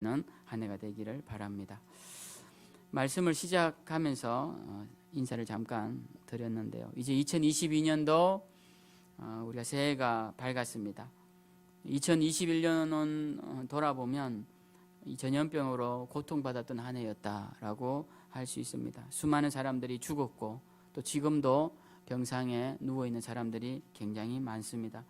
한 해가 되기를 바랍니다. 말씀을 시작하면서 인사를 잠깐 드렸는데요. 이제 2022년도 우리가 새해가 밝았습니다. 2021년은 돌아보면 이 전염병으로 고통받았던 한 해였다라고 할 수 있습니다. 수많은 사람들이 죽었고 또 지금도 병상에 누워있는 사람들이 굉장히 많습니다.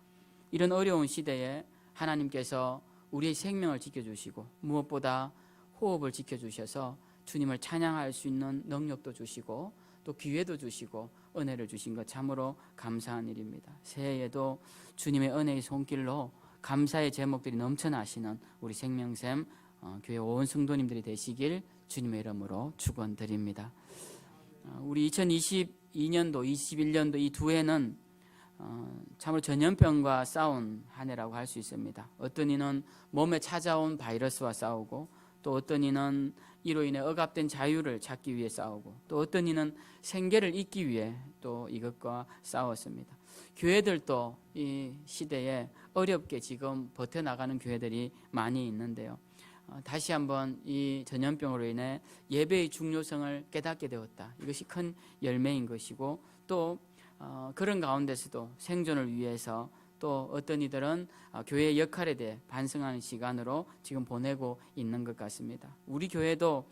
이런 어려운 시대에 하나님께서 우리의 생명을 지켜주시고 무엇보다 호흡을 지켜주셔서 주님을 찬양할 수 있는 능력도 주시고 또 기회도 주시고 은혜를 주신 것 참으로 감사한 일입니다. 새해에도 주님의 은혜의 손길로 감사의 제목들이 넘쳐나시는 우리 생명샘 교회 온 성도님들이 되시길 주님의 이름으로 축원드립니다. 우리 2022년도, 21년도 이 두 해는 참으로 전염병과 싸운 한 해라고 할 수 있습니다. 어떤 이는 몸에 찾아온 바이러스와 싸우고 또 어떤 이는 이로 인해 억압된 자유를 찾기 위해 싸우고 또 어떤 이는 생계를 잇기 위해 또 이것과 싸웠습니다. 교회들도 이 시대에 어렵게 지금 버텨나가는 교회들이 많이 있는데요. 다시 한번 이 전염병으로 인해 예배의 중요성을 깨닫게 되었다. 이것이 큰 열매인 것이고 또 그런 가운데서도 생존을 위해서 또 어떤 이들은 교회의 역할에 대해 반성하는 시간으로 지금 보내고 있는 것 같습니다. 우리 교회도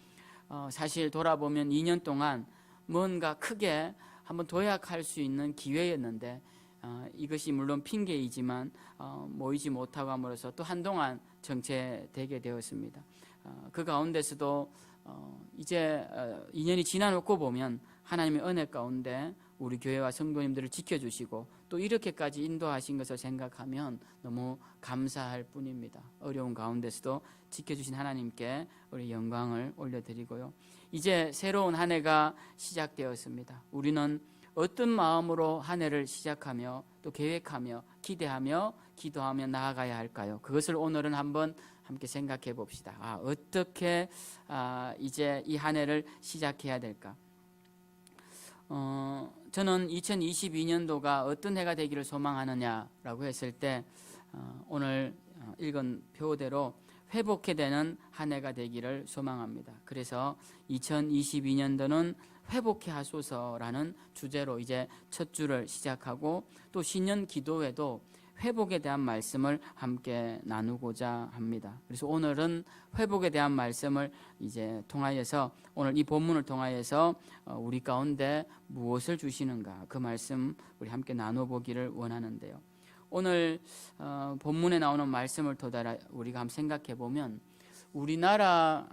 사실 돌아보면 2년 동안 뭔가 크게 한번 도약할 수 있는 기회였는데 이것이 물론 핑계이지만 모이지 못하고 함으로써 또 한동안 정체되게 되었습니다. 그 가운데서도 이제 2년이 지나놓고 보면 하나님의 은혜 가운데 우리 교회와 성도님들을 지켜주시고 또 이렇게까지 인도하신 것을 생각하면 너무 감사할 뿐입니다. 어려운 가운데서도 지켜주신 하나님께 우리 영광을 올려드리고요. 이제 새로운 한 해가 시작되었습니다. 우리는 어떤 마음으로 한 해를 시작하며 또 계획하며 기대하며 기도하며 나아가야 할까요? 그것을 오늘은 한번 함께 생각해 봅시다. 어떻게 이제 이 한 해를 시작해야 될까? 저는 2022년도가 어떤 해가 되기를 소망하느냐라고 했을 때 오늘 읽은 표대로 회복해되는 한 해가 되기를 소망합니다. 그래서 2022년도는 회복해 하소서라는 주제로 이제 첫 주를 시작하고 또 신년 기도회도 회복에 대한 말씀을 함께 나누고자 합니다. 그래서 오늘은 회복에 대한 말씀을 이제 통하여서 오늘 이 본문을 통하여서 우리 가운데 무엇을 주시는가 그 말씀 우리 함께 나눠보기를 원하는데요. 오늘 본문에 나오는 말씀을 토대로 우리가 한번 생각해 보면 우리나라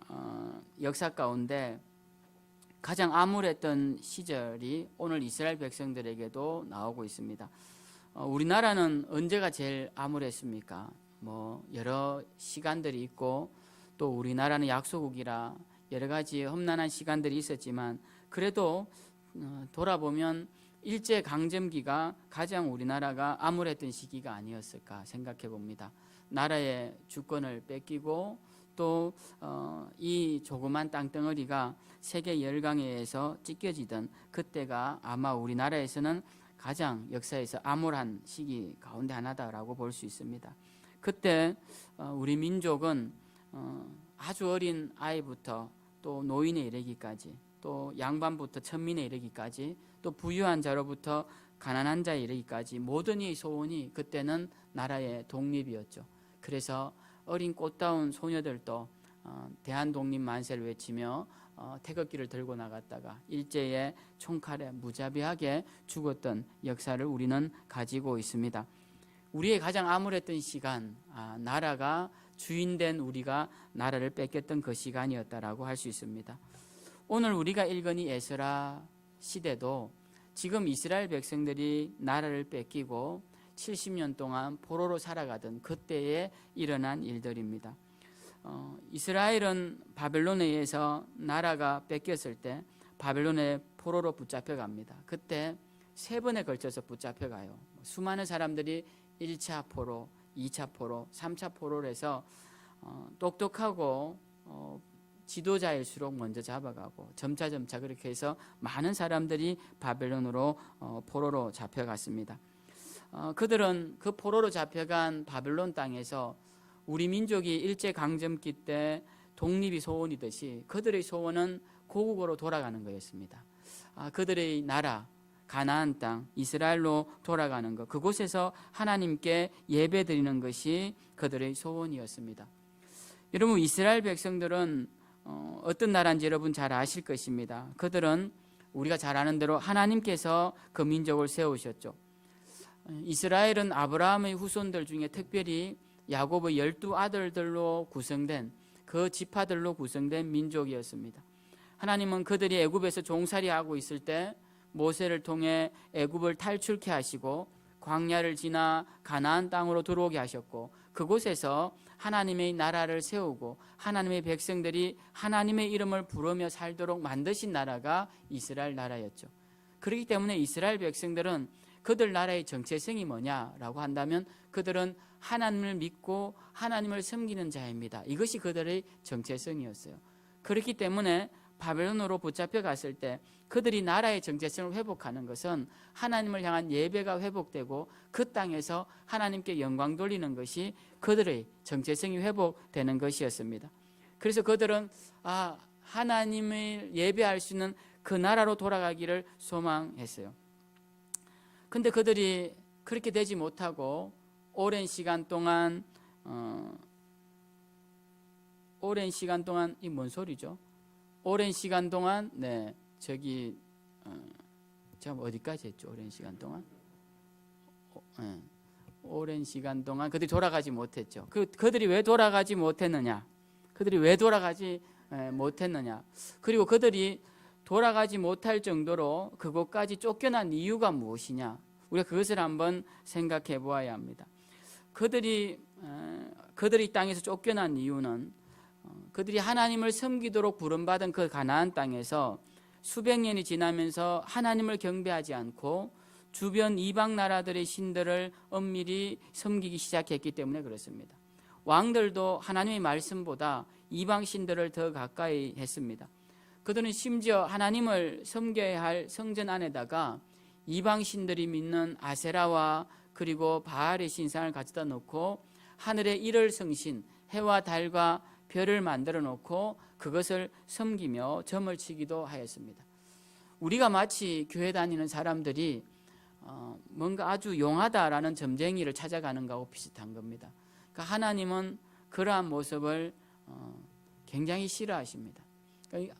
역사 가운데 가장 암울했던 시절이 오늘 이스라엘 백성들에게도 나오고 있습니다. 우리나라는 언제가 제일 암울했습니까? 여러 시간들이 있고 또 우리나라는 약소국이라 여러 가지 험난한 시간들이 있었지만 그래도 돌아보면 일제강점기가 가장 우리나라가 암울했던 시기가 아니었을까 생각해 봅니다. 나라의 주권을 뺏기고 또 이 조그만 땅덩어리가 세계 열강에 의해서 찢겨지던 그때가 아마 우리나라에서는 가장 역사에서 암울한 시기 가운데 하나다라고 볼 수 있습니다. 그때 우리 민족은 아주 어린 아이부터 또 노인에 이르기까지 또 양반부터 천민에 이르기까지 또 부유한 자로부터 가난한 자에 이르기까지 모든 이 소원이 그때는 나라의 독립이었죠. 그래서 어린 꽃다운 소녀들도 대한독립 만세를 외치며 태극기를 들고 나갔다가 일제의 총칼에 무자비하게 죽었던 역사를 우리는 가지고 있습니다. 우리의 가장 암울했던 시간, 나라가 주인된 우리가 나라를 뺏겼던 그 시간이었다라고 할 수 있습니다. 오늘 우리가 읽은 이 에스라 시대도 지금 이스라엘 백성들이 나라를 뺏기고 70년 동안 포로로 살아가던 그때에 일어난 일들입니다. 이스라엘은 바벨론에 의해서 나라가 뺏겼을 때 바벨론의 포로로 붙잡혀갑니다. 그때 3번에 걸쳐서 붙잡혀가요. 수많은 사람들이 1차 포로, 2차 포로, 3차 포로를 해서 똑똑하고 지도자일수록 먼저 잡아가고 점차 그렇게 해서 많은 사람들이 바벨론으로 포로로 잡혀갔습니다. 그들은 그 포로로 잡혀간 바벨론 땅에서 우리 민족이 일제강점기 때 독립이 소원이듯이 그들의 소원은 고국으로 돌아가는 거였습니다. 그들의 나라 가나안 땅 이스라엘로 돌아가는 것, 그곳에서 하나님께 예배드리는 것이 그들의 소원이었습니다. 여러분, 이스라엘 백성들은 어떤 나라인지 여러분 잘 아실 것입니다. 그들은 우리가 잘 아는 대로 하나님께서 그 민족을 세우셨죠. 이스라엘은 아브라함의 후손들 중에 특별히 야곱의 12아들들로 구성된 그 지파들로 구성된 민족이었습니다. 하나님은 그들이 애굽에서 종살이하고 있을 때 모세를 통해 애굽을 탈출케 하시고 광야를 지나 가나안 땅으로 들어오게 하셨고, 그곳에서 하나님의 나라를 세우고 하나님의 백성들이 하나님의 이름을 부르며 살도록 만드신 나라가 이스라엘 나라였죠. 그렇기 때문에 이스라엘 백성들은 그들 나라의 정체성이 뭐냐라고 한다면 그들은 하나님을 믿고 하나님을 섬기는 자입니다. 이것이 그들의 정체성이었어요. 그렇기 때문에 바벨론으로 붙잡혀 갔을 때 그들이 나라의 정체성을 회복하는 것은 하나님을 향한 예배가 회복되고 그 땅에서 하나님께 영광 돌리는 것이 그들의 정체성이 회복되는 것이었습니다. 그래서 그들은 하나님을 예배할 수 있는 그 나라로 돌아가기를 소망했어요. 근데 그들이 그렇게 되지 못하고 오랜 시간 동안 이 뭔 소리죠? 오랜 시간 동안 제가 어디까지 했죠? 오랜 시간 동안 오랜 시간 동안 그들이 돌아가지 못했죠. 그들이 왜 돌아가지 못했느냐? 그리고 그들이 돌아가지 못할 정도로 그곳까지 쫓겨난 이유가 무엇이냐? 우리가 그것을 한번 생각해 보아야 합니다. 그들이 땅에서 쫓겨난 이유는 그들이 하나님을 섬기도록 부름받은 그 가나안 땅에서 수백 년이 지나면서 하나님을 경배하지 않고 주변 이방 나라들의 신들을 엄밀히 섬기기 시작했기 때문에 그렇습니다. 왕들도 하나님의 말씀보다 이방 신들을 더 가까이 했습니다. 그들은 심지어 하나님을 섬겨야 할 성전 안에다가 이방 신들이 믿는 아세라와 그리고 바알의 신상을 가져다 놓고 하늘의 일월 성신 해와 달과 별을 만들어 놓고 그것을 섬기며 점을 치기도 하였습니다. 우리가 마치 교회 다니는 사람들이 뭔가 아주 용하다라는 점쟁이를 찾아가는 것하고 비슷한 겁니다. 그러니까 하나님은 그러한 모습을 굉장히 싫어하십니다. 그러니까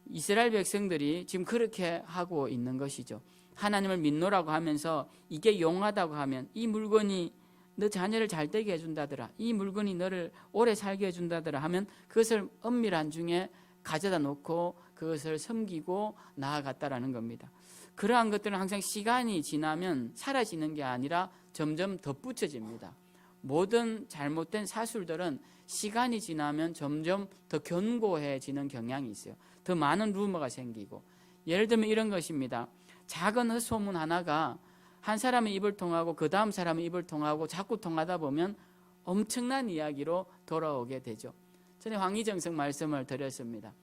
이스라엘 백성들이 지금 그렇게 하고 있는 것이죠. 하나님을 믿노라고 하면서 이게 용하다고 하면 이 물건이 너 자녀를 잘 되게 해준다더라, 이 물건이 너를 오래 살게 해준다더라 하면 그것을 엄밀한 중에 가져다 놓고 그것을 섬기고 나아갔다라는 겁니다. 그러한 것들은 항상 시간이 지나면 사라지는 게 아니라 점점 덧붙여집니다. 모든 잘못된 사술들은 시간이 지나면 점점 더 견고해지는 경향이 있어요. 더 많은 루머가 생기고, 예를 들면 이런 것입니다. 작은 헛소문 하나가 한 사람의 입을 통하고 그 다음 사람의 입을 통하고 자꾸 통하다 보면 엄청난 이야기로 돌아오게 되죠. 전에 황희정성 말씀을 드렸습니다.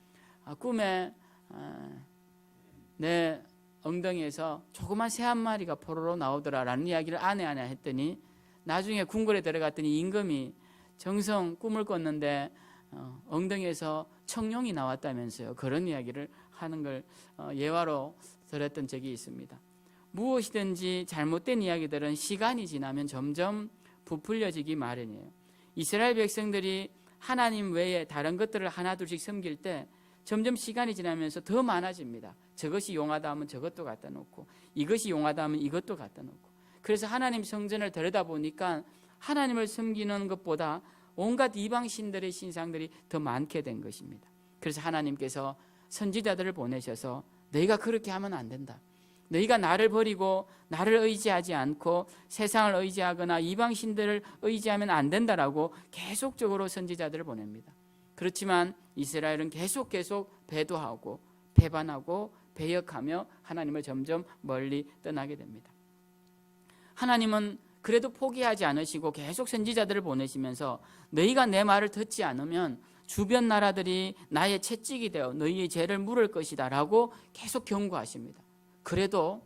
꿈에 내 엉덩이에서 조그만 새 한 마리가 포로로 나오더라라는 이야기를 아내 했더니 나중에 궁궐에 들어갔더니 임금이 정성 꿈을 꿨는데 엉덩이에서 청룡이 나왔다면서요. 그런 이야기를 하는 걸 예화로 들었던 적이 있습니다. 무엇이든지 잘못된 이야기들은 시간이 지나면 점점 부풀려지기 마련이에요. 이스라엘 백성들이 하나님 외에 다른 것들을 하나둘씩 섬길 때 점점 시간이 지나면서 더 많아집니다. 저것이 용하다 하면 저것도 갖다 놓고, 이것이 용하다 하면 이것도 갖다 놓고. 그래서 하나님 성전을 들여다보니까 하나님을 섬기는 것보다 온갖 이방신들의 신상들이 더 많게 된 것입니다. 그래서 하나님께서 선지자들을 보내셔서 너희가 그렇게 하면 안 된다. 너희가 나를 버리고 나를 의지하지 않고 세상을 의지하거나 이방신들을 의지하면 안 된다라고 계속적으로 선지자들을 보냅니다. 그렇지만 이스라엘은 계속 배도하고 배반하고 배역하며 하나님을 점점 멀리 떠나게 됩니다. 하나님은 그래도 포기하지 않으시고 계속 선지자들을 보내시면서 너희가 내 말을 듣지 않으면 주변 나라들이 나의 채찍이 되어 너희의 죄를 물을 것이다 라고 계속 경고하십니다. 그래도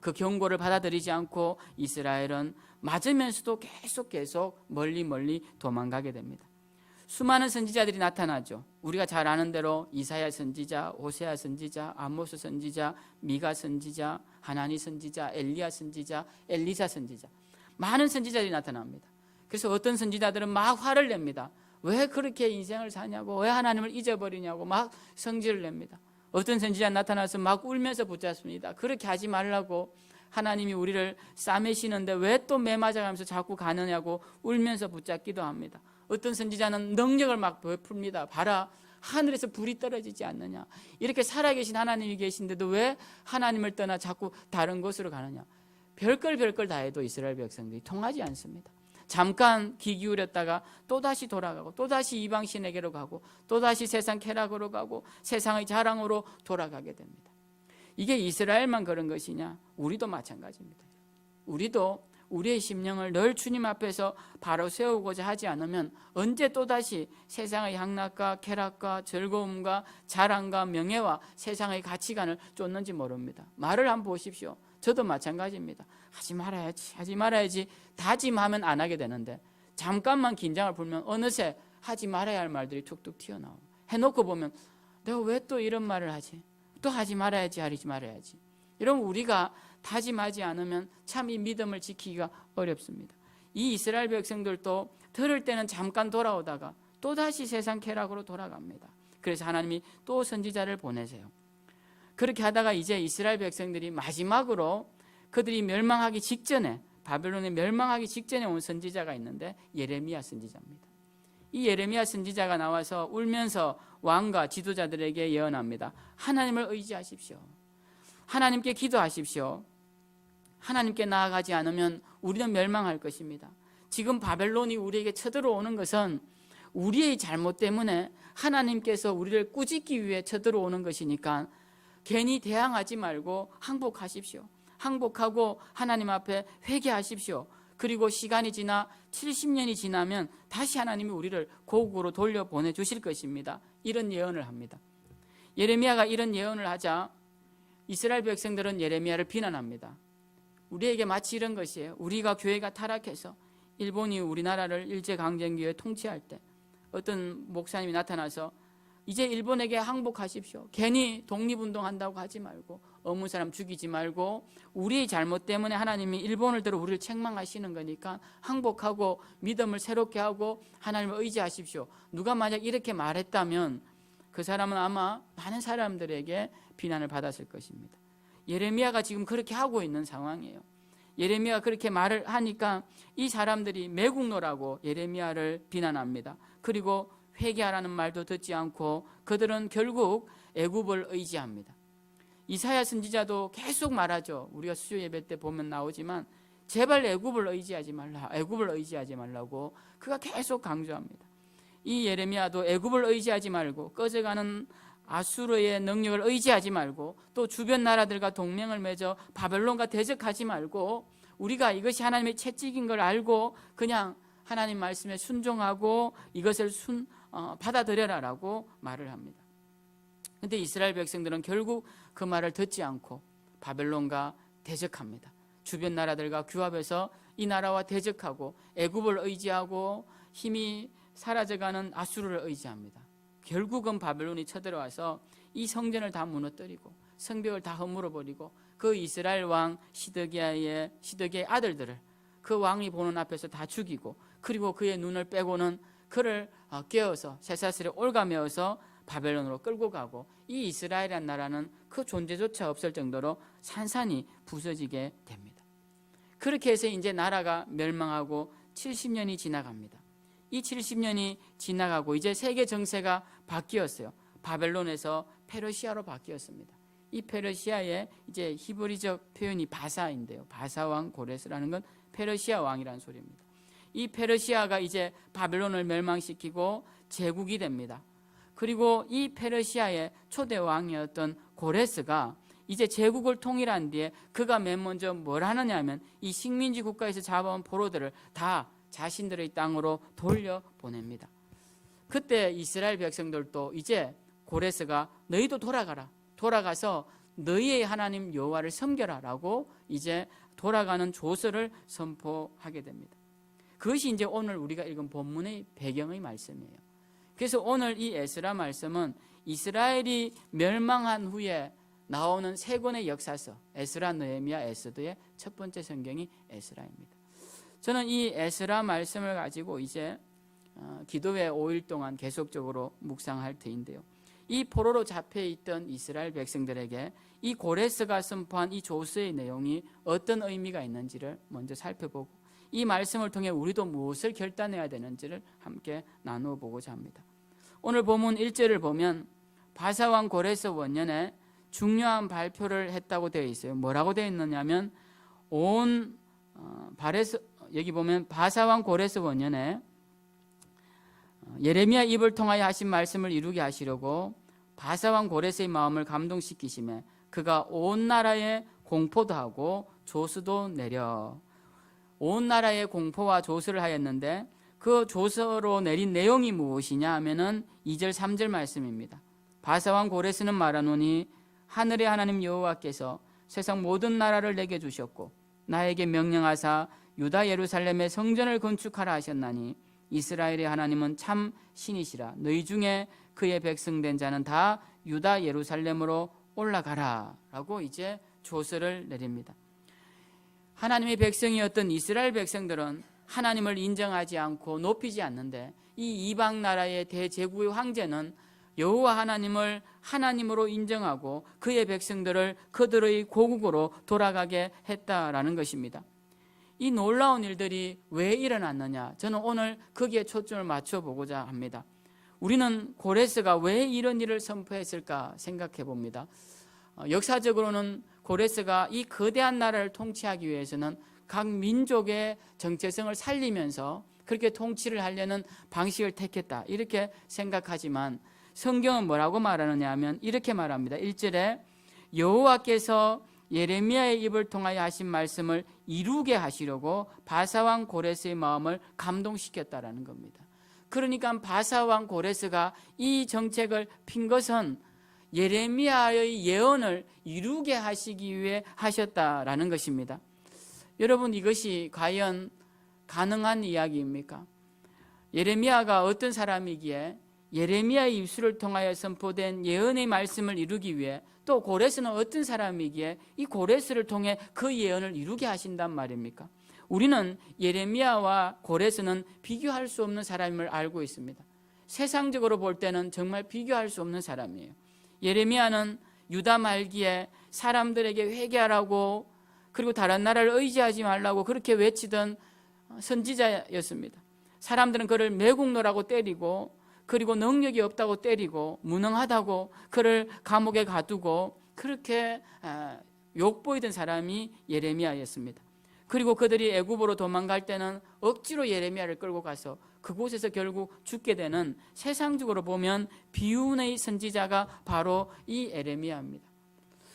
그 경고를 받아들이지 않고 이스라엘은 맞으면서도 계속 멀리 도망가게 됩니다. 수많은 선지자들이 나타나죠. 우리가 잘 아는 대로 이사야 선지자, 호세아 선지자, 아모스 선지자, 미가 선지자, 하나니 선지자, 엘리야 선지자, 엘리사 선지자, 많은 선지자들이 나타납니다. 그래서 어떤 선지자들은 막 화를 냅니다. 왜 그렇게 인생을 사냐고, 왜 하나님을 잊어버리냐고 막 성질을 냅니다. 어떤 선지자 나타나서 막 울면서 붙잡습니다. 그렇게 하지 말라고, 하나님이 우리를 싸매시는데 왜 또 매맞아가면서 자꾸 가느냐고 울면서 붙잡기도 합니다. 어떤 선지자는 능력을 막 베풉니다. 봐라, 하늘에서 불이 떨어지지 않느냐, 이렇게 살아계신 하나님이 계신데도 왜 하나님을 떠나 자꾸 다른 곳으로 가느냐. 별걸 다 해도 이스라엘 백성들이 통하지 않습니다. 잠깐 귀 기울였다가 또다시 돌아가고, 또다시 이방신에게로 가고, 또다시 세상 쾌락으로 가고, 세상의 자랑으로 돌아가게 됩니다. 이게 이스라엘만 그런 것이냐? 우리도 마찬가지입니다. 우리도 우리의 심령을 늘 주님 앞에서 바로 세우고자 하지 않으면 언제 또다시 세상의 향락과 쾌락과 즐거움과 자랑과 명예와 세상의 가치관을 쫓는지 모릅니다. 말을 한번 보십시오. 저도 마찬가지입니다. 하지 말아야지 다짐하면 안 하게 되는데, 잠깐만 긴장을 풀면 어느새 하지 말아야 할 말들이 툭툭 튀어나오고, 해놓고 보면 내가 왜 또 이런 말을 하지? 또 하지 말아야지. 이러면 우리가 다짐하지 않으면 참 이 믿음을 지키기가 어렵습니다. 이 이스라엘 백성들도 들을 때는 잠깐 돌아오다가 또다시 세상 쾌락으로 돌아갑니다. 그래서 하나님이 또 선지자를 보내세요. 그렇게 하다가 이제 이스라엘 백성들이 마지막으로 그들이 멸망하기 직전에, 바벨론에 멸망하기 직전에 온 선지자가 있는데 예레미야 선지자입니다. 이 예레미야 선지자가 나와서 울면서 왕과 지도자들에게 예언합니다. 하나님을 의지하십시오. 하나님께 기도하십시오. 하나님께 나아가지 않으면 우리는 멸망할 것입니다. 지금 바벨론이 우리에게 쳐들어오는 것은 우리의 잘못 때문에 하나님께서 우리를 꾸짖기 위해 쳐들어오는 것이니까 괜히 대항하지 말고 항복하십시오. 항복하고 하나님 앞에 회개하십시오. 그리고 시간이 지나 70년이 지나면 다시 하나님이 우리를 고국으로 돌려보내 주실 것입니다. 이런 예언을 합니다. 예레미야가 이런 예언을 하자 이스라엘 백성들은 예레미야를 비난합니다. 우리에게 마치 이런 것이에요. 우리가 교회가 타락해서 일본이 우리나라를 일제강점기에 통치할 때 어떤 목사님이 나타나서 이제 일본에게 항복하십시오. 괜히 독립운동한다고 하지 말고, 어문 사람 죽이지 말고, 우리의 잘못 때문에 하나님이 일본을 들어 우리를 책망하시는 거니까 항복하고 믿음을 새롭게 하고 하나님을 의지하십시오. 누가 만약 이렇게 말했다면 그 사람은 아마 많은 사람들에게 비난을 받았을 것입니다. 예레미야가 지금 그렇게 하고 있는 상황이에요. 예레미야가 그렇게 말을 하니까 이 사람들이 매국노라고 예레미야를 비난합니다. 그리고 회개하라는 말도 듣지 않고 그들은 결국 애굽을 의지합니다. 이사야 선지자도 계속 말하죠. 우리가 수요 예배 때 보면 나오지만 제발 애굽을 의지하지 말라고 그가 계속 강조합니다. 이 예레미야도 애굽을 의지하지 말고, 꺼져가는 아수르의 능력을 의지하지 말고, 또 주변 나라들과 동맹을 맺어 바벨론과 대적하지 말고, 우리가 이것이 하나님의 채찍인 걸 알고 그냥 하나님 말씀에 순종하고 이것을 받아들여라라고 말을 합니다. 그런데 이스라엘 백성들은 결국 그 말을 듣지 않고 바벨론과 대적합니다. 주변 나라들과 규합해서 이 나라와 대적하고 애굽을 의지하고 힘이 사라져가는 아수르를 의지합니다. 결국은 바벨론이 쳐들어와서 이 성전을 다 무너뜨리고 성벽을 다 허물어버리고 그 이스라엘 왕 시드기야의 아들들을 그 왕이 보는 앞에서 다 죽이고, 그리고 그의 눈을 빼고는 그를 깨어서 쇠사슬에 올가매어서 바벨론으로 끌고 가고, 이 이스라엘이라는 나라는 그 존재조차 없을 정도로 산산이 부서지게 됩니다. 그렇게 해서 이제 나라가 멸망하고 70년이 지나갑니다. 이 70년이 지나가고 이제 세계 정세가 바뀌었어요. 바벨론에서 페르시아로 바뀌었습니다. 이 페르시아의 이제 히브리적 표현이 바사인데요. 바사왕 고레스라는 건 페르시아 왕이라는 소리입니다. 이 페르시아가 이제 바벨론을 멸망시키고 제국이 됩니다. 그리고 이 페르시아의 초대 왕이었던 고레스가 이제 제국을 통일한 뒤에 그가 맨 먼저 뭘 하느냐면 이 식민지 국가에서 잡아온 포로들을 다 자신들의 땅으로 돌려보냅니다. 그때 이스라엘 백성들도 이제 고레스가 너희도 돌아가서 너희의 하나님 여호와를 섬겨라 라고 이제 돌아가는 조서를 선포하게 됩니다. 그것이 이제 오늘 우리가 읽은 본문의 배경의 말씀이에요. 그래서 오늘 이 에스라 말씀은 이스라엘이 멸망한 후에 나오는 세 권의 역사서, 에스라, 느헤미야, 에스더의 첫 번째 성경이 에스라입니다. 저는 이 에스라 말씀을 가지고 이제 기도회 5일 동안 계속적으로 묵상할 터인데요. 이 포로로 잡혀있던 이스라엘 백성들에게 이 고레스가 선포한 이 조서의 내용이 어떤 의미가 있는지를 먼저 살펴보고, 이 말씀을 통해 우리도 무엇을 결단해야 되는지를 함께 나누어 보고자 합니다. 오늘 본문 1절을 보면 바사왕 고레스 원년에 중요한 발표를 했다고 되어 있어요. 뭐라고 되어 있느냐면 여기 보면 바사왕 고레스 원년에 예레미야 입을 통하여 하신 말씀을 이루게 하시려고 바사왕 고레스의 마음을 감동시키심에 그가 온 나라에 공포도 하고 조서도 내려, 온 나라에 공포와 조서를 하였는데 그 조서로 내린 내용이 무엇이냐 하면은 2절 3절 말씀입니다. 바사왕 고레스는 말하노니 하늘의 하나님 여호와께서 세상 모든 나라를 내게 주셨고 나에게 명령하사 유다 예루살렘에 성전을 건축하라 하셨나니 이스라엘의 하나님은 참 신이시라. 너희 중에 그의 백성된 자는 다 유다 예루살렘으로 올라가라 라고 이제 조서를 내립니다. 하나님의 백성이었던 이스라엘 백성들은 하나님을 인정하지 않고 높이지 않는데, 이 이방 나라의 대제국의 황제는 여호와 하나님을 하나님으로 인정하고 그의 백성들을 그들의 고국으로 돌아가게 했다라는 것입니다. 이 놀라운 일들이 왜 일어났느냐, 저는 오늘 거기에 초점을 맞춰보고자 합니다. 우리는 고레스가 왜 이런 일을 선포했을까 생각해 봅니다. 역사적으로는 고레스가 이 거대한 나라를 통치하기 위해서는 각 민족의 정체성을 살리면서 그렇게 통치를 하려는 방식을 택했다, 이렇게 생각하지만 성경은 뭐라고 말하느냐 하면 이렇게 말합니다. 1절에 여호와께서 예레미야의 입을 통하여 하신 말씀을 이루게 하시려고 바사왕 고레스의 마음을 감동시켰다라는 겁니다. 그러니까 바사왕 고레스가 이 정책을 핀 것은 예레미야의 예언을 이루게 하시기 위해 하셨다라는 것입니다. 여러분, 이것이 과연 가능한 이야기입니까? 예레미야가 어떤 사람이기에 예레미야의 입술을 통하여 선포된 예언의 말씀을 이루기 위해, 또 고레스는 어떤 사람이기에 이 고레스를 통해 그 예언을 이루게 하신단 말입니까? 우리는 예레미야와 고레스는 비교할 수 없는 사람임을 알고 있습니다. 세상적으로 볼 때는 정말 비교할 수 없는 사람이에요. 예레미야는 유다 말기에 사람들에게 회개하라고, 그리고 다른 나라를 의지하지 말라고 그렇게 외치던 선지자였습니다. 사람들은 그를 매국노라고 때리고, 그리고 능력이 없다고 때리고, 무능하다고 그를 감옥에 가두고 그렇게 욕보이던 사람이 예레미야였습니다. 그리고 그들이 애굽으로 도망갈 때는 억지로 예레미야를 끌고 가서 그곳에서 결국 죽게 되는, 세상적으로 보면 비운의 선지자가 바로 이 예레미야입니다.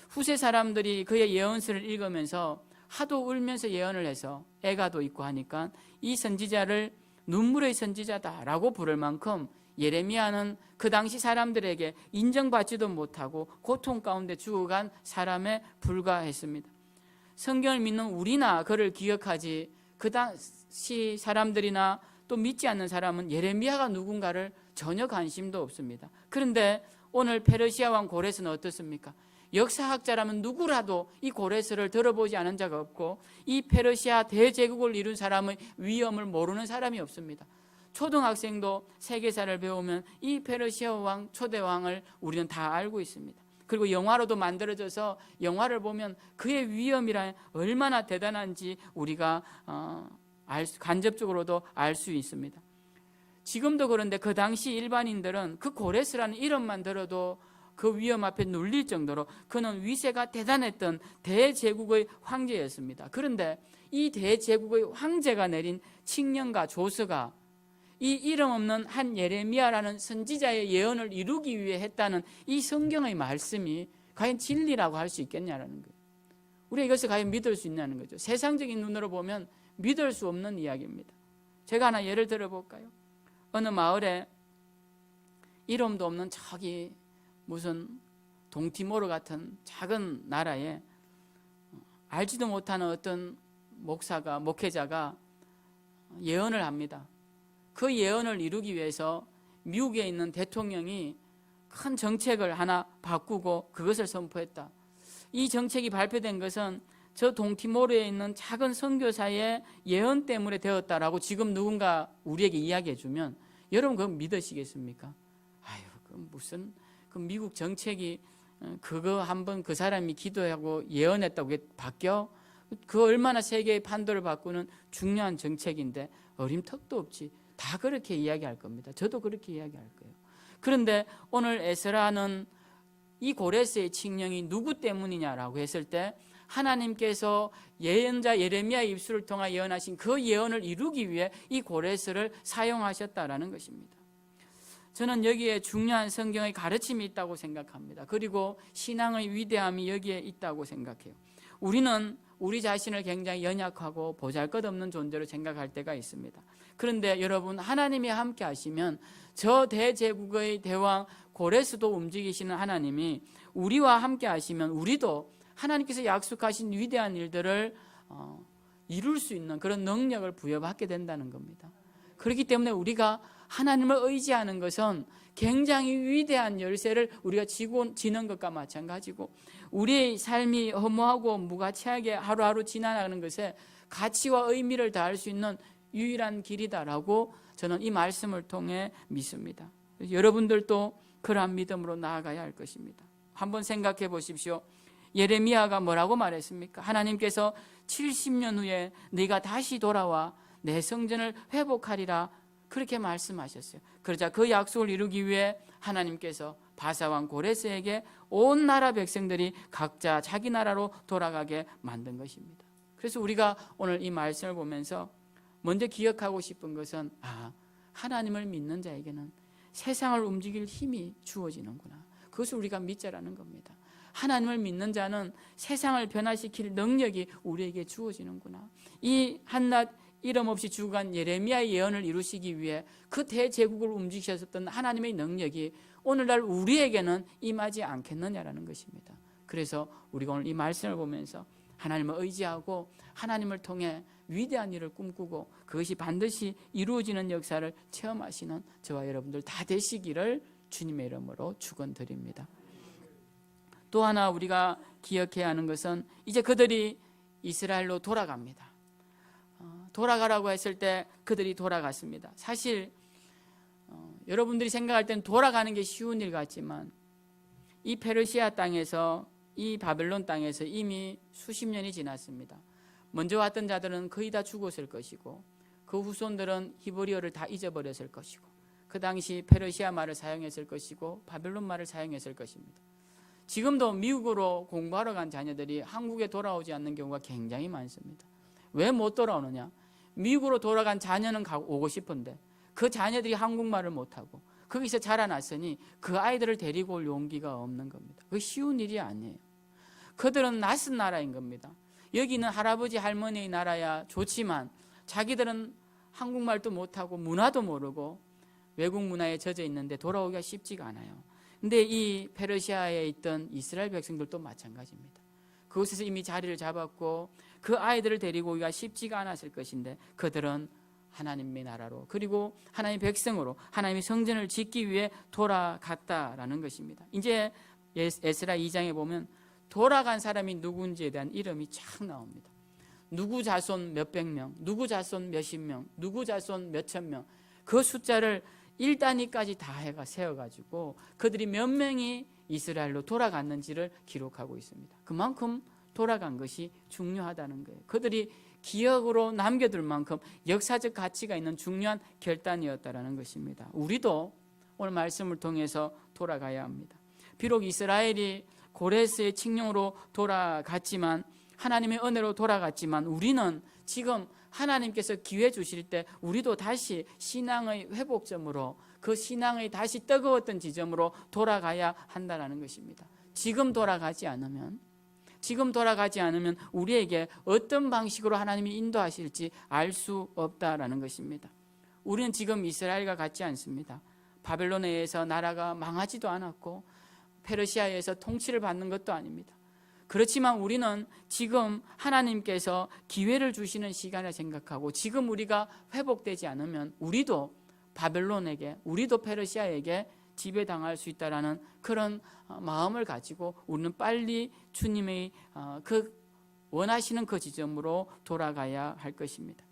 후세 사람들이 그의 예언서를 읽으면서 하도 울면서 예언을 해서 애가도 있고 하니까 이 선지자를 눈물의 선지자다라고 부를 만큼 예레미야는 그 당시 사람들에게 인정받지도 못하고 고통 가운데 죽어간 사람에 불과했습니다. 성경을 믿는 우리나 그를 기억하지, 그 당시 사람들이나 또 믿지 않는 사람은 예레미야가 누군가를 전혀 관심도 없습니다. 그런데 오늘 페르시아 왕 고레스는 어떻습니까? 역사학자라면 누구라도 이 고레스를 들어보지 않은 자가 없고, 이 페르시아 대제국을 이룬 사람의 위엄을 모르는 사람이 없습니다. 초등학생도 세계사를 배우면 이 페르시아 왕, 초대왕을 우리는 다 알고 있습니다. 그리고 영화로도 만들어져서 영화를 보면 그의 위엄이란 얼마나 대단한지 우리가 간접적으로도 알 수 있습니다. 지금도 그런데 그 당시 일반인들은 그 고레스라는 이름만 들어도 그 위엄 앞에 눌릴 정도로 그는 위세가 대단했던 대제국의 황제였습니다. 그런데 이 대제국의 황제가 내린 칙령과 조서가 이 이름 없는 한 예레미야라는 선지자의 예언을 이루기 위해 했다는 이 성경의 말씀이 과연 진리라고 할 수 있겠냐라는 거예요. 우리가 이것을 과연 믿을 수 있냐는 거죠. 세상적인 눈으로 보면 믿을 수 없는 이야기입니다. 제가 하나 예를 들어볼까요? 어느 마을에 이름도 없는 저기 무슨 동티모르 같은 작은 나라에 알지도 못하는 어떤 목회자가 예언을 합니다. 그 예언을 이루기 위해서 미국에 있는 대통령이 큰 정책을 하나 바꾸고 그것을 선포했다. 이 정책이 발표된 것은 저 동티모르에 있는 작은 선교사의 예언 때문에 되었다라고 지금 누군가 우리에게 이야기해 주면 여러분 그거 믿으시겠습니까? 아유, 그 무슨 그 미국 정책이 그거 한번 그 사람이 기도하고 예언했다고 그게 바뀌어? 그 얼마나 세계의 판도를 바꾸는 중요한 정책인데 어림턱도 없지. 다 그렇게 이야기할 겁니다. 저도 그렇게 이야기할 거예요. 그런데 오늘 에스라는 이 고레스의 칙령이 누구 때문이냐라고 했을 때 하나님께서 예언자 예레미야의 입술을 통해 예언하신 그 예언을 이루기 위해 이 고레스를 사용하셨다라는 것입니다. 저는 여기에 중요한 성경의 가르침이 있다고 생각합니다. 그리고 신앙의 위대함이 여기에 있다고 생각해요. 우리는 우리 자신을 굉장히 연약하고 보잘것없는 존재로 생각할 때가 있습니다. 그런데 여러분, 하나님이 함께 하시면 저 대제국의 대왕 고레스도 움직이시는 하나님이 우리와 함께 하시면 우리도 하나님께서 약속하신 위대한 일들을 이룰 수 있는 그런 능력을 부여받게 된다는 겁니다. 그렇기 때문에 우리가 하나님을 의지하는 것은 굉장히 위대한 열쇠를 우리가 지는 것과 마찬가지고 우리의 삶이 허무하고 무가치하게 하루하루 지나가는 것에 가치와 의미를 더할 수 있는 유일한 길이다라고 저는 이 말씀을 통해 믿습니다. 여러분들도 그러한 믿음으로 나아가야 할 것입니다. 한번 생각해 보십시오. 예레미야가 뭐라고 말했습니까? 하나님께서 70년 후에 네가 다시 돌아와 내 성전을 회복하리라 그렇게 말씀하셨어요. 그러자 그 약속을 이루기 위해 하나님께서 바사왕 고레스에게 온 나라 백성들이 각자 자기 나라로 돌아가게 만든 것입니다. 그래서 우리가 오늘 이 말씀을 보면서 먼저 기억하고 싶은 것은 하나님을 믿는 자에게는 세상을 움직일 힘이 주어지는구나. 그것을 우리가 믿자라는 겁니다. 하나님을 믿는 자는 세상을 변화시킬 능력이 우리에게 주어지는구나. 이 한낱 이름 없이 죽어간 예레미야의 예언을 이루시기 위해 그 대제국을 움직이셨던 하나님의 능력이 오늘날 우리에게는 임하지 않겠느냐라는 것입니다. 그래서 우리가 오늘 이 말씀을 보면서 하나님을 의지하고 하나님을 통해 위대한 일을 꿈꾸고 그것이 반드시 이루어지는 역사를 체험하시는 저와 여러분들 다 되시기를 주님의 이름으로 축원드립니다. 또 하나 우리가 기억해야 하는 것은 이제 그들이 이스라엘로 돌아갑니다. 돌아가라고 했을 때 그들이 돌아갔습니다. 사실 여러분들이 생각할 때는 돌아가는 게 쉬운 일 같지만 이 페르시아 땅에서 이 바벨론 땅에서 이미 수십 년이 지났습니다. 먼저 왔던 자들은 거의 다 죽었을 것이고 그 후손들은 히브리어를 다 잊어버렸을 것이고 그 당시 페르시아 말을 사용했을 것이고 바벨론 말을 사용했을 것입니다. 지금도 미국으로 공부하러 간 자녀들이 한국에 돌아오지 않는 경우가 굉장히 많습니다. 왜 못 돌아오느냐? 미국으로 돌아간 자녀는 오고 싶은데 그 자녀들이 한국말을 못하고 거기서 자라났으니 그 아이들을 데리고 올 용기가 없는 겁니다. 그게 쉬운 일이 아니에요. 그들은 낯선 나라인 겁니다. 여기는 할아버지 할머니의 나라야 좋지만 자기들은 한국말도 못하고 문화도 모르고 외국 문화에 젖어 있는데 돌아오기가 쉽지가 않아요. 근데 이 페르시아에 있던 이스라엘 백성들도 마찬가지입니다. 그곳에서 이미 자리를 잡았고 그 아이들을 데리고 오기가 쉽지가 않았을 것인데 그들은 하나님의 나라로 그리고 하나님의 백성으로 하나님의 성전을 짓기 위해 돌아갔다라는 것입니다. 이제 에스라 2장에 보면 돌아간 사람이 누군지에 대한 이름이 쫙 나옵니다. 누구 자손 몇백 명, 누구 자손 몇십 명, 누구 자손 몇천 명, 그 숫자를 1단위까지 다 해가 세워가지고 그들이 몇 명이 이스라엘로 돌아갔는지를 기록하고 있습니다. 그만큼 돌아간 것이 중요하다는 거예요. 그들이 기억으로 남겨둘 만큼 역사적 가치가 있는 중요한 결단이었다는 것입니다. 우리도 오늘 말씀을 통해서 돌아가야 합니다. 비록 이스라엘이 고레스의 칙령으로 돌아갔지만 하나님의 은혜로 돌아갔지만 우리는 지금 하나님께서 기회 주실 때 우리도 다시 신앙의 회복점으로 그 신앙의 다시 뜨거웠던 지점으로 돌아가야 한다는 것입니다. 지금 돌아가지 않으면 우리에게 어떤 방식으로 하나님이 인도하실지 알 수 없다라는 것입니다. 우리는 지금 이스라엘과 같지 않습니다. 바벨론에 의해서 나라가 망하지도 않았고 페르시아에서 통치를 받는 것도 아닙니다. 그렇지만 우리는 지금 하나님께서 기회를 주시는 시간을 생각하고 지금 우리가 회복되지 않으면 우리도 바벨론에게, 우리도 페르시아에게 지배당할 수 있다라는 그런 마음을 가지고 우리는 빨리 주님의 그 원하시는 그 지점으로 돌아가야 할 것입니다.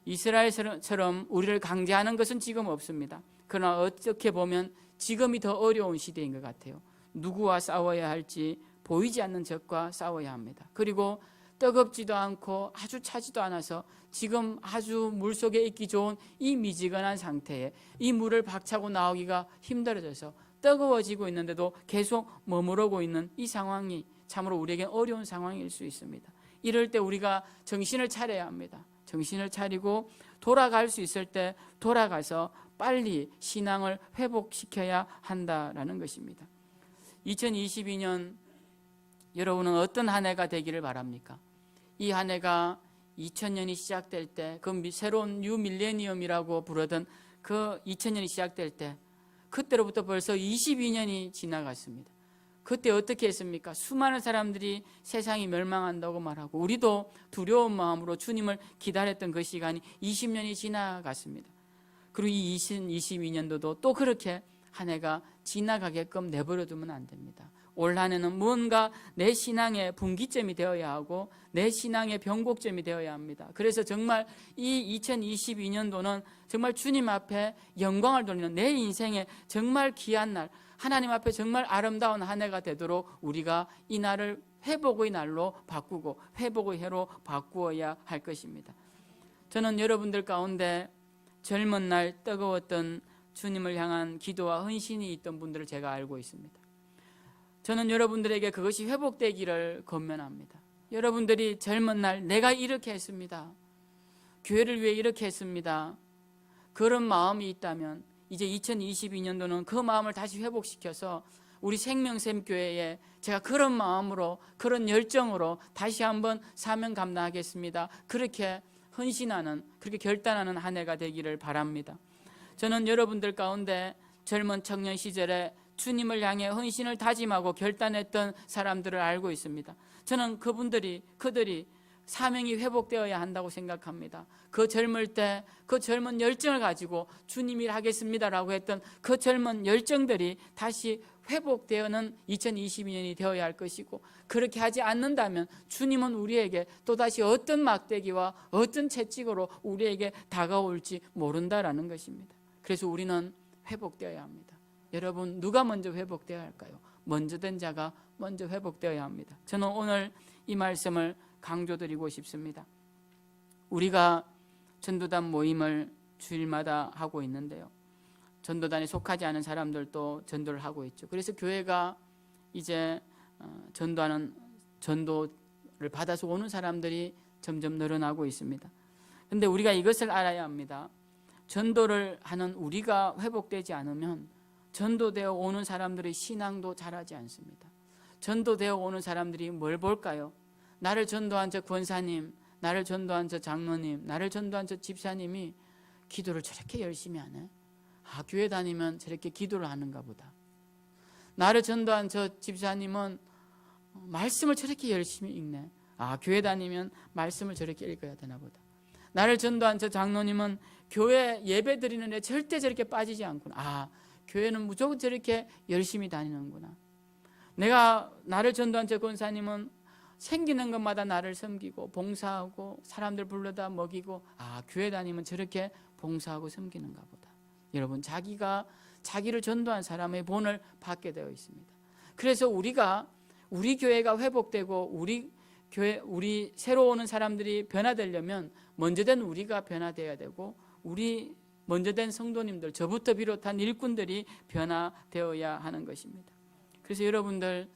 이스라엘처럼 우리를 강제하는 것은 지금 없습니다. 그러나 어떻게 보면 지금이 더 어려운 시대인 것 같아요. 누구와 싸워야 할지 보이지 않는 적과 싸워야 합니다. 그리고 뜨겁지도 않고 아주 차지도 않아서 지금 아주 물속에 있기 좋은 이 미지근한 상태에 이 물을 박차고 나오기가 힘들어져서 뜨거워지고 있는데도 계속 머무르고 있는 이 상황이 참으로 우리에게 어려운 상황일 수 있습니다. 이럴 때 우리가 정신을 차려야 합니다. 정신을 차리고 돌아갈 수 있을 때 돌아가서 빨리 신앙을 회복시켜야 한다라는 것입니다. 2022년 여러분은 어떤 한 해가 되기를 바랍니까? 이 한 해가 2000년이 시작될 때, 그 새로운 뉴 밀레니엄이라고 부르던 그 2000년이 시작될 때, 그때로부터 벌써 22년이 지나갔습니다. 그때 어떻게 했습니까? 수많은 사람들이 세상이 멸망한다고 말하고 우리도 두려운 마음으로 주님을 기다렸던 그 시간이 20년이 지나갔습니다. 그리고 이 2022년도도 또 그렇게 한 해가 지나가게끔 내버려두면 안 됩니다. 올 한 해는 뭔가 내 신앙의 분기점이 되어야 하고 내 신앙의 변곡점이 되어야 합니다. 그래서 정말 이 2022년도는 정말 주님 앞에 영광을 돌리는 내 인생의 정말 귀한 날, 하나님 앞에 정말 아름다운 한 해가 되도록 우리가 이 날을 회복의 날로 바꾸고 회복의 해로 바꾸어야 할 것입니다. 저는 여러분들 가운데 젊은 날 뜨거웠던 주님을 향한 기도와 헌신이 있던 분들을 제가 알고 있습니다. 저는 여러분들에게 그것이 회복되기를 권면합니다. 여러분들이 젊은 날 내가 이렇게 했습니다, 교회를 위해 이렇게 했습니다, 그런 마음이 있다면 이제 2022년도는 그 마음을 다시 회복시켜서 우리 생명샘교회에 제가 그런 마음으로 그런 열정으로 다시 한번 사명 감당하겠습니다, 그렇게 헌신하는, 그렇게 결단하는 한 해가 되기를 바랍니다. 저는 여러분들 가운데 젊은 청년 시절에 주님을 향해 헌신을 다짐하고 결단했던 사람들을 알고 있습니다. 저는 그들이 사명이 회복되어야 한다고 생각합니다. 그 젊을 때 그 젊은 열정을 가지고 주님 일 하겠습니다라고 했던 그 젊은 열정들이 다시 회복되어는 2022년이 되어야 할 것이고, 그렇게 하지 않는다면 주님은 우리에게 또다시 어떤 막대기와 어떤 채찍으로 우리에게 다가올지 모른다라는 것입니다. 그래서 우리는 회복되어야 합니다. 여러분, 누가 먼저 회복되어야 할까요? 먼저 된 자가 먼저 회복되어야 합니다. 저는 오늘 이 말씀을 강조드리고 싶습니다. 우리가 전도단 모임을 주일마다 하고 있는데요, 전도단에 속하지 않은 사람들도 전도를 하고 있죠. 그래서 교회가 이제 전도를 받아서 오는 사람들이 점점 늘어나고 있습니다. 그런데 우리가 이것을 알아야 합니다. 전도를 하는 우리가 회복되지 않으면 전도되어 오는 사람들의 신앙도 자라지 않습니다. 전도되어 오는 사람들이 뭘 볼까요? 나를 전도한 저 권사님, 나를 전도한 저 장로님, 나를 전도한 저 집사님이 기도를 저렇게 열심히 하네, 교회 다니면 저렇게 기도를 하는가 보다. 나를 전도한 저 집사님은 말씀을 저렇게 열심히 읽네, 교회 다니면 말씀을 저렇게 읽어야 되나 보다. 나를 전도한 저 장로님은 교회 예배 드리는데 절대 저렇게 빠지지 않구나. 교회는 무조건 저렇게 열심히 다니는구나. 나를 전도한 저 권사님은 생기는 것마다 나를 섬기고 봉사하고 사람들 불러다 먹이고, 교회 다니면 저렇게 봉사하고 섬기는가 보다. 여러분, 자기를 전도한 사람의 본을 받게 되어 있습니다. 그래서 우리 교회가 회복되고 우리 새로 오는 사람들이 변화되려면 먼저 된 우리가 변화되어야 되고, 우리 먼저 된 성도님들, 저부터 비롯한 일꾼들이 변화되어야 하는 것입니다. 그래서 여러분들,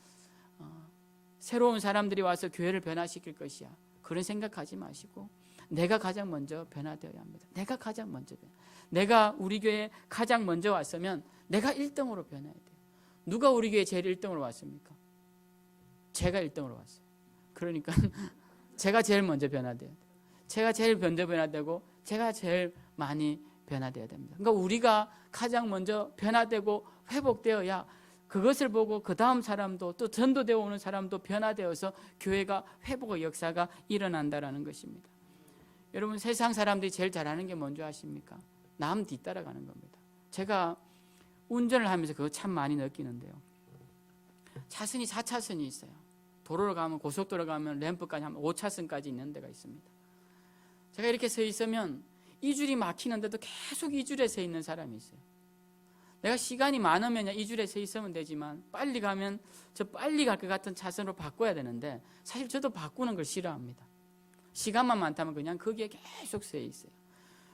새로운 사람들이 와서 교회를 변화시킬 것이야, 그런 생각하지 마시고 내가 가장 먼저 변화되어야 합니다. 내가 우리 교회에 가장 먼저 왔으면 내가 1등으로 변해야 돼요. 누가 우리 교회에 제일 1등으로 왔습니까? 제가 1등으로 왔어요. 그러니까 제가 제일 먼저 변화돼야 돼요. 제가 제일 먼저 변화되고 제가 제일 많이 변화되어야 됩니다. 그러니까 우리가 가장 먼저 변화되고 회복되어야 그것을 보고 그 다음 사람도, 또 전도되어 오는 사람도 변화되어서 교회가 회복의 역사가 일어난다라는 것입니다. 여러분, 세상 사람들이 제일 잘하는 게 뭔지 아십니까? 남 뒤따라가는 겁니다. 제가 운전을 하면서 그거 참 많이 느끼는데요. 차선이 4차선이 있어요. 도로를 가면, 고속도로 가면 램프까지 하면 5차선까지 있는 데가 있습니다. 제가 이렇게 서 있으면 이 줄이 막히는데도 계속 이 줄에 서 있는 사람이 있어요. 내가 시간이 많으면 이 줄에 서 있으면 되지만 빨리 가면 저 빨리 갈 것 같은 차선으로 바꿔야 되는데 사실 저도 바꾸는 걸 싫어합니다. 시간만 많다면 그냥 거기에 계속 서 있어요.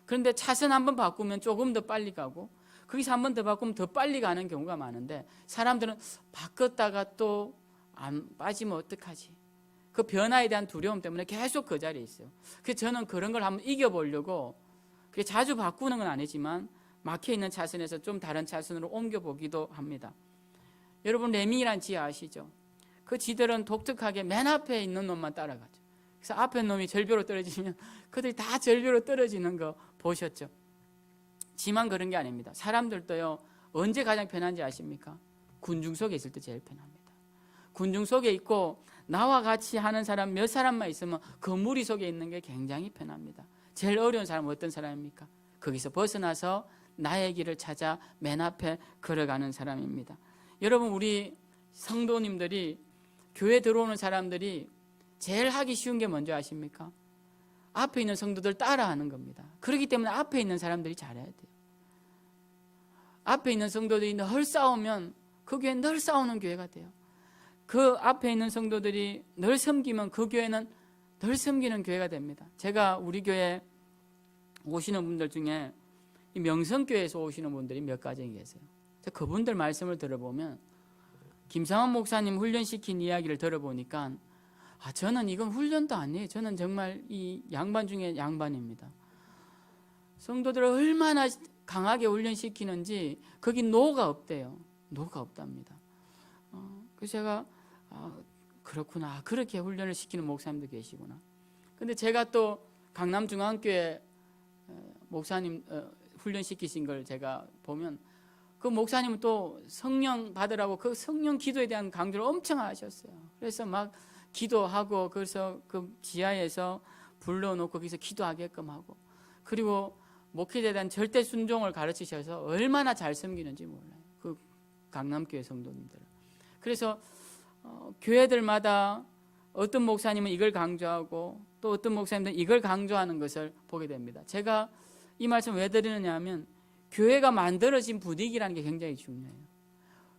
그런데 차선 한번 바꾸면 조금 더 빨리 가고 거기서 한 번 더 바꾸면 더 빨리 가는 경우가 많은데 사람들은 바꿨다가 또 안 빠지면 어떡하지? 그 변화에 대한 두려움 때문에 계속 그 자리에 있어요. 그래서 저는 그런 걸 한번 이겨보려고 자주 바꾸는 건 아니지만 막혀있는 차선에서 좀 다른 차선으로 옮겨보기도 합니다. 여러분 레밍이란 지 아시죠? 그 지들은 독특하게 맨 앞에 있는 놈만 따라가죠. 그래서 앞에 놈이 절벽으로 떨어지면 그들이 다 절벽으로 떨어지는 거 보셨죠? 지만 그런 게 아닙니다. 사람들도요, 언제 가장 편한지 아십니까? 군중 속에 있을 때 제일 편합니다. 군중 속에 있고 나와 같이 하는 사람 몇 사람만 있으면 그 무리 속에 있는 게 굉장히 편합니다. 제일 어려운 사람은 어떤 사람입니까? 거기서 벗어나서 나의 길을 찾아 맨 앞에 걸어가는 사람입니다. 여러분, 우리 성도님들이 교회 들어오는 사람들이 제일 하기 쉬운 게 뭔지 아십니까? 앞에 있는 성도들 따라하는 겁니다. 그렇기 때문에 앞에 있는 사람들이 잘해야 돼요. 앞에 있는 성도들이 늘 싸우면 그 교회는 늘 싸우는 교회가 돼요. 그 앞에 있는 성도들이 늘 섬기면 그 교회는 늘 섬기는 교회가 됩니다. 제가 우리 교회 오시는 분들 중에 이 명성교회에서 오시는 분들이 몇 가지 계세요. 그분들 말씀을 들어보면 김상환 목사님 훈련시킨 이야기를 들어보니까 저는 이건 훈련도 아니에요. 저는 정말 이 양반 중에 양반입니다. 성도들을 얼마나 강하게 훈련시키는지 거기 노가 없대요. 노가 없답니다. 그래서 제가 그렇구나. 그렇게 훈련을 시키는 목사님도 계시구나. 근데 제가 또 강남중앙교회 목사님 훈련시키신 걸 제가 보면 그 목사님은 또 성령 받으라고 그 성령 기도에 대한 강조를 엄청 하셨어요. 그래서 막 기도하고 그래서 그 지하에서 불러놓고 거기서 기도하게끔 하고 그리고 목회자에 대한 절대 순종을 가르치셔서 얼마나 잘 섬기는지 몰라요. 그 강남교회 성도님들은. 그래서 교회들마다 어떤 목사님은 이걸 강조하고 또 어떤 목사님들은 이걸 강조하는 것을 보게 됩니다. 제가 이 말씀 왜 드리느냐 하면 교회가 만들어진 분위기라는 게 굉장히 중요해요.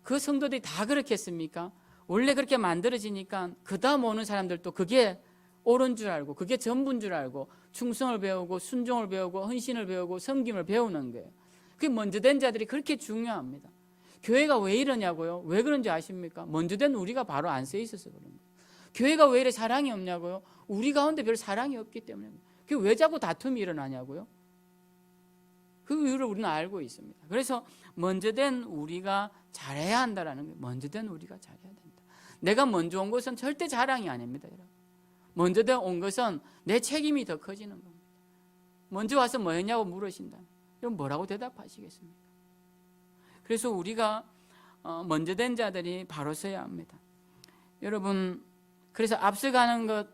그 성도들이 다 그렇겠습니까? 원래 그렇게 만들어지니까 그 다음 오는 사람들도 그게 옳은 줄 알고 그게 전부인 줄 알고 충성을 배우고 순종을 배우고 헌신을 배우고 섬김을 배우는 거예요. 그게 먼저 된 자들이 그렇게 중요합니다. 교회가 왜 이러냐고요? 왜 그런지 아십니까? 먼저 된 우리가 바로 안 써 있어서 그런 거예요. 교회가 왜 이래 사랑이 없냐고요? 우리 가운데 별 사랑이 없기 때문에. 그게 왜 자꾸 다툼이 일어나냐고요? 그 이유를 우리는 알고 있습니다. 그래서 먼저 된 우리가 잘해야 한다라는 거예요. 먼저 된 우리가 잘해야 된다. 내가 먼저 온 것은 절대 자랑이 아닙니다. 여러분. 먼저 온 것은 내 책임이 더 커지는 겁니다. 먼저 와서 뭐 했냐고 물으신다. 그럼 뭐라고 대답하시겠습니까? 그래서 우리가 먼저 된 자들이 바로 서야 합니다. 여러분, 그래서 앞서가는 것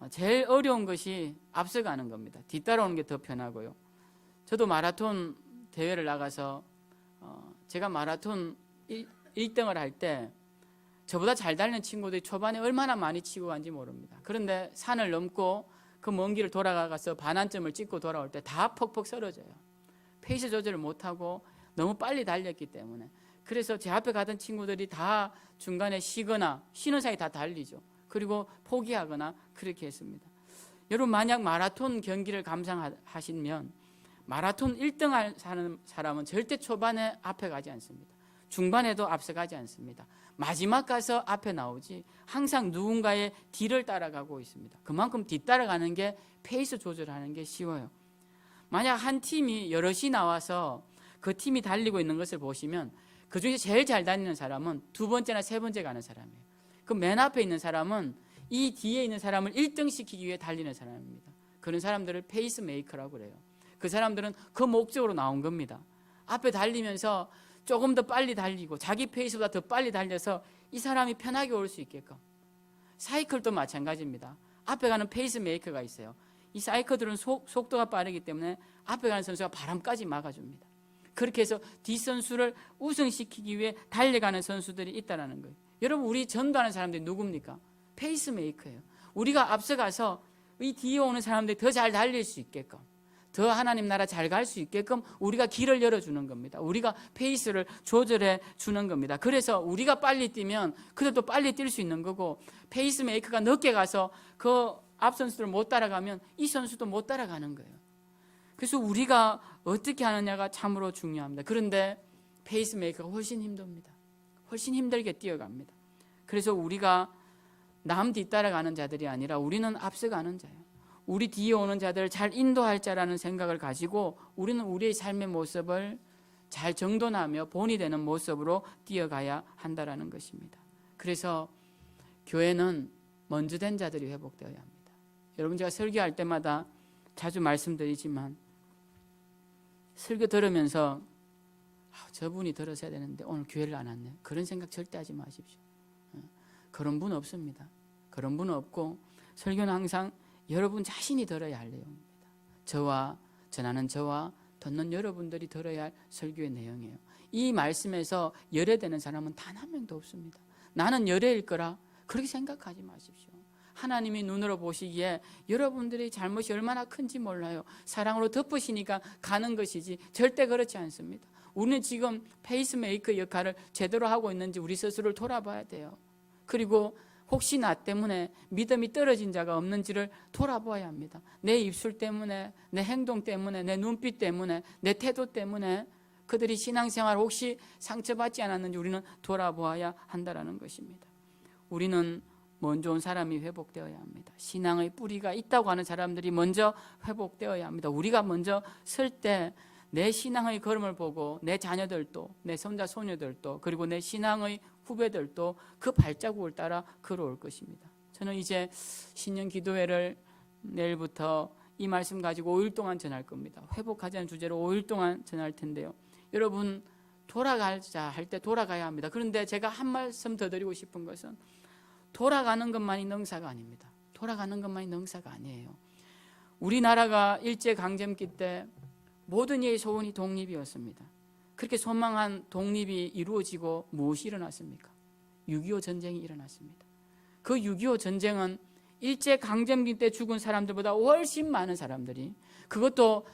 제일 어려운 것이 앞서가는 겁니다. 뒤따라오는 게 더 편하고요. 저도 마라톤 대회를 나가서 제가 마라톤 1등을 할 때 저보다 잘 달리는 친구들이 초반에 얼마나 많이 치고 간지 모릅니다. 그런데 산을 넘고 그 먼 길을 돌아가서 반환점을 찍고 돌아올 때 다 퍽퍽 쓰러져요. 페이스 조절을 못하고 너무 빨리 달렸기 때문에. 그래서 제 앞에 가던 친구들이 다 중간에 쉬거나 쉬는 사이 다 달리죠. 그리고 포기하거나 그렇게 했습니다. 여러분, 만약 마라톤 경기를 감상하시면 마라톤 1등 하는 사람은 절대 초반에 앞에 가지 않습니다. 중반에도 앞서가지 않습니다. 마지막 가서 앞에 나오지 항상 누군가의 뒤를 따라가고 있습니다. 그만큼 뒤따라가는 게 페이스 조절하는 게 쉬워요. 만약 한 팀이 여럿이 나와서 그 팀이 달리고 있는 것을 보시면 그중에 제일 잘 달리는 사람은 두 번째나 세 번째 가는 사람이에요. 그 맨 앞에 있는 사람은 이 뒤에 있는 사람을 1등 시키기 위해 달리는 사람입니다. 그런 사람들을 페이스 메이커라고 그래요. 그 사람들은 그 목적으로 나온 겁니다. 앞에 달리면서 조금 더 빨리 달리고 자기 페이스보다 더 빨리 달려서 이 사람이 편하게 올 수 있게끔. 사이클도 마찬가지입니다. 앞에 가는 페이스 메이커가 있어요. 이 사이커들은 속도가 빠르기 때문에 앞에 가는 선수가 바람까지 막아줍니다. 그렇게 해서 뒷선수를 우승시키기 위해 달려가는 선수들이 있다는 거예요. 여러분, 우리 전도하는 사람들이 누굽니까? 페이스메이커예요. 우리가 앞서가서 이 뒤에 오는 사람들이 더 잘 달릴 수 있게끔, 더 하나님 나라 잘 갈 수 있게끔 우리가 길을 열어주는 겁니다. 우리가 페이스를 조절해 주는 겁니다. 그래서 우리가 빨리 뛰면 그들도 빨리 뛸 수 있는 거고, 페이스메이커가 늦게 가서 그 앞 선수들 못 따라가면 이 선수도 못 따라가는 거예요. 그래서 우리가 어떻게 하느냐가 참으로 중요합니다. 그런데 페이스메이커가 훨씬 힘듭니다. 훨씬 힘들게 뛰어갑니다. 그래서 우리가 남 뒤따라가는 자들이 아니라 우리는 앞서가는 자예요. 우리 뒤에 오는 자들을 잘 인도할 자라는 생각을 가지고 우리는 우리의 삶의 모습을 잘 정돈하며 본이 되는 모습으로 뛰어가야 한다는 것입니다. 그래서 교회는 먼저 된 자들이 회복되어야 합니다. 여러분, 제가 설교할 때마다 자주 말씀드리지만 설교 들으면서 저분이 들었어야 되는데 오늘 교회를 안 왔네, 그런 생각 절대 하지 마십시오. 그런 분 없습니다. 그런 분 없고, 설교는 항상 여러분 자신이 들어야 할 내용입니다. 전하는 저와 듣는 여러분들이 들어야 할 설교의 내용이에요. 이 말씀에서 열애되는 사람은 단 한 명도 없습니다. 나는 열애일 거라 그렇게 생각하지 마십시오. 하나님이 눈으로 보시기에 여러분들의 잘못이 얼마나 큰지 몰라요. 사랑으로 덮으시니까 가는 것이지 절대 그렇지 않습니다. 우리는 지금 페이스메이커 역할을 제대로 하고 있는지 우리 스스로를 돌아봐야 돼요. 그리고 혹시 나 때문에 믿음이 떨어진 자가 없는지를 돌아봐야 합니다. 내 입술 때문에, 내 행동 때문에, 내 눈빛 때문에, 내 태도 때문에 그들이 신앙생활 혹시 상처받지 않았는지 우리는 돌아보아야 한다는 것입니다. 우리는 먼저 온 사람이 회복되어야 합니다. 신앙의 뿌리가 있다고 하는 사람들이 먼저 회복되어야 합니다. 우리가 먼저 설 때 내 신앙의 걸음을 보고 내 자녀들도, 내 손자 소녀들도, 그리고 내 신앙의 후배들도 그 발자국을 따라 걸어올 것입니다. 저는 이제 신년 기도회를 내일부터 이 말씀 가지고 5일 동안 전할 겁니다. 회복하자는 주제로 5일 동안 전할 텐데요. 여러분, 돌아가자 할 때 돌아가야 합니다. 그런데 제가 한 말씀 더 드리고 싶은 것은 돌아가는 것만이 능사가 아닙니다. 돌아가는 것만이 능사가 아니에요. 우리나라가 일제강점기 때 모든 이의 소원이 독립이었습니다. 그렇게 소망한 독립이 이루어지고 무엇이 일어났습니까? 6.25 전쟁이 일어났습니다. 그 6.25 전쟁은 일제강점기 때 죽은 사람들보다 훨씬 많은 사람들이, 그것도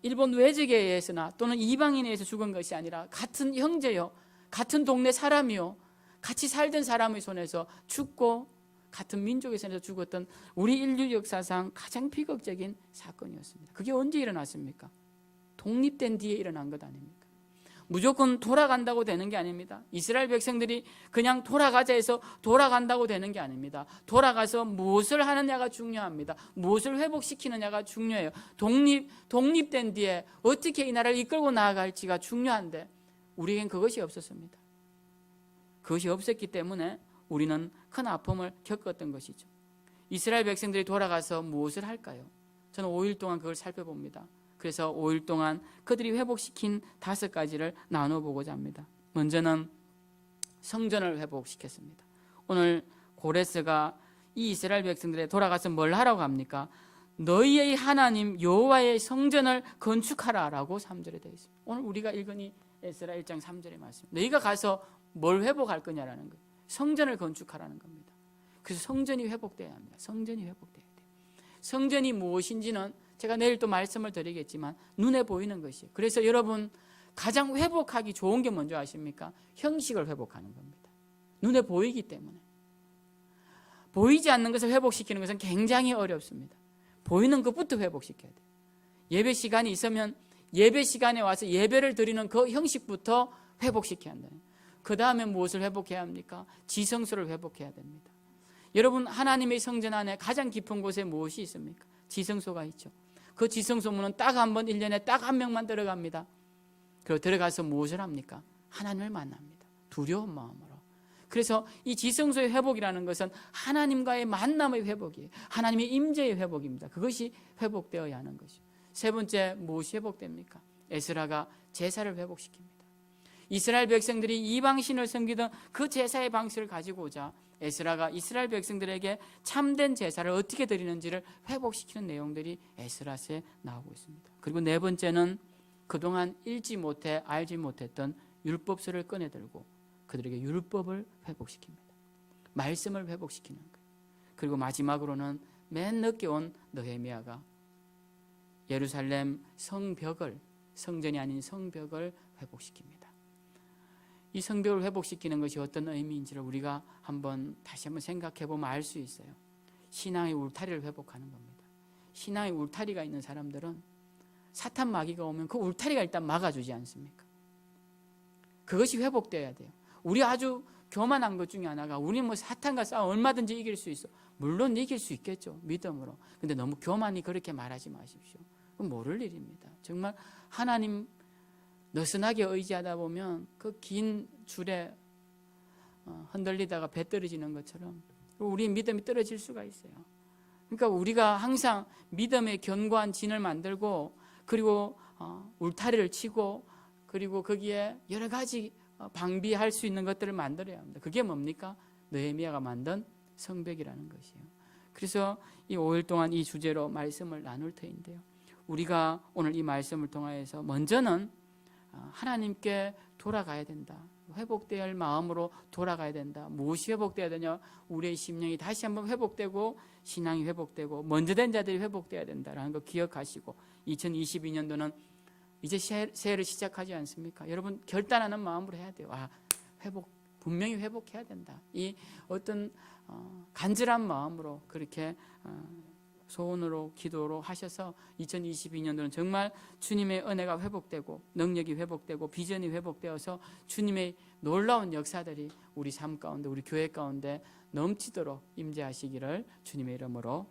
일본 외적에 의해서나 또는 이방인에 의해서 죽은 것이 아니라 같은 형제요, 같은 동네 사람이요, 같이 살던 사람의 손에서 죽고 같은 민족의 손에서 죽었던 우리 인류 역사상 가장 비극적인 사건이었습니다. 그게 언제 일어났습니까? 독립된 뒤에 일어난 것 아닙니까? 무조건 돌아간다고 되는 게 아닙니다. 이스라엘 백성들이 그냥 돌아가자 해서 돌아간다고 되는 게 아닙니다. 돌아가서 무엇을 하느냐가 중요합니다. 무엇을 회복시키느냐가 중요해요. 독립된 뒤에 어떻게 이 나라를 이끌고 나아갈지가 중요한데 우리에겐 그것이 없었습니다. 그것이 없었기 때문에 우리는 큰 아픔을 겪었던 것이죠. 이스라엘 백성들이 돌아가서 무엇을 할까요? 저는 5일 동안 그걸 살펴봅니다. 그래서 5일 동안 그들이 회복시킨 5가지를 나눠보고자 합니다. 먼저는 성전을 회복시켰습니다. 오늘 고레스가 이 이스라엘 백성들에 돌아가서 뭘 하라고 합니까? 너희의 하나님 여호와의 성전을 건축하라라고 3절에 되어 있습니다. 오늘 우리가 읽은 이 에스라 1장 3절의 말씀, 너희가 가서 뭘 회복할 거냐라는 거예요. 성전을 건축하라는 겁니다. 그래서 성전이 회복돼야 합니다. 성전이 회복돼야 돼요. 성전이 무엇인지는 제가 내일 또 말씀을 드리겠지만 눈에 보이는 것이에요. 그래서 여러분, 가장 회복하기 좋은 게 뭔지 아십니까? 형식을 회복하는 겁니다. 눈에 보이기 때문에. 보이지 않는 것을 회복시키는 것은 굉장히 어렵습니다. 보이는 것부터 회복시켜야 돼요. 예배 시간이 있으면 예배 시간에 와서 예배를 드리는 그 형식부터 회복시켜야 한다는. 그 다음에 무엇을 회복해야 합니까? 지성소를 회복해야 됩니다. 여러분, 하나님의 성전 안에 가장 깊은 곳에 무엇이 있습니까? 지성소가 있죠. 그 지성소 문은 딱 한 번 1년에 딱 한 명만 들어갑니다. 그리고 들어가서 무엇을 합니까? 하나님을 만납니다. 두려운 마음으로. 그래서 이 지성소의 회복이라는 것은 하나님과의 만남의 회복이에요. 하나님의 임재의 회복입니다. 그것이 회복되어야 하는 것이죠. 세 번째, 무엇이 회복됩니까? 에스라가 제사를 회복시킵니다. 이스라엘 백성들이 이방신을 섬기던 그 제사의 방식을 가지고 오자 에스라가 이스라엘 백성들에게 참된 제사를 어떻게 드리는지를 회복시키는 내용들이 에스라서에 나오고 있습니다. 그리고 네 번째는 그동안 읽지 못해 알지 못했던 율법서를 꺼내들고 그들에게 율법을 회복시킵니다. 말씀을 회복시키는 거예요. 그리고 마지막으로는 맨 늦게 온 느헤미야가 예루살렘 성벽을, 성전이 아닌 성벽을 회복시킵니다. 이 성벽을 회복시키는 것이 어떤 의미인지를 우리가 다시 한번 생각해 보면 알 수 있어요. 신앙의 울타리를 회복하는 겁니다. 신앙의 울타리가 있는 사람들은 사탄 마귀가 오면 그 울타리가 일단 막아주지 않습니까? 그것이 회복돼야 돼요. 우리 아주 교만한 것 중에 하나가 우리 사탄과 싸워 얼마든지 이길 수 있어. 물론 이길 수 있겠죠. 믿음으로. 근데 너무 교만히 그렇게 말하지 마십시오. 그건 모를 일입니다. 정말 하나님 느슨하게 의지하다 보면 그 긴 줄에 흔들리다가 배 떨어지는 것처럼 우리 믿음이 떨어질 수가 있어요. 그러니까 우리가 항상 믿음의 견고한 진을 만들고 그리고 울타리를 치고 그리고 거기에 여러 가지 방비할 수 있는 것들을 만들어야 합니다. 그게 뭡니까? 느헤미야가 만든 성벽이라는 것이에요. 그래서 이 5일 동안 이 주제로 말씀을 나눌 터인데요. 우리가 오늘 이 말씀을 통하여서 먼저는 하나님께 돌아가야 된다. 회복되어야 할 마음으로 돌아가야 된다. 무엇이 회복되어야 되냐? 우리의 심령이 다시 한번 회복되고 신앙이 회복되고 먼저 된 자들이 회복되어야 된다라는 거 기억하시고 2022년도는 이제 새해를 시작하지 않습니까? 여러분 결단하는 마음으로 해야 돼요. 분명히 회복해야 된다. 이 어떤 간절한 마음으로 그렇게 소원으로 기도로 하셔서 2022년도는 정말 주님의 은혜가 회복되고 능력이 회복되고 비전이 회복되어서 주님의 놀라운 역사들이 우리 삶 가운데 우리 교회 가운데 넘치도록 임재하시기를 주님의 이름으로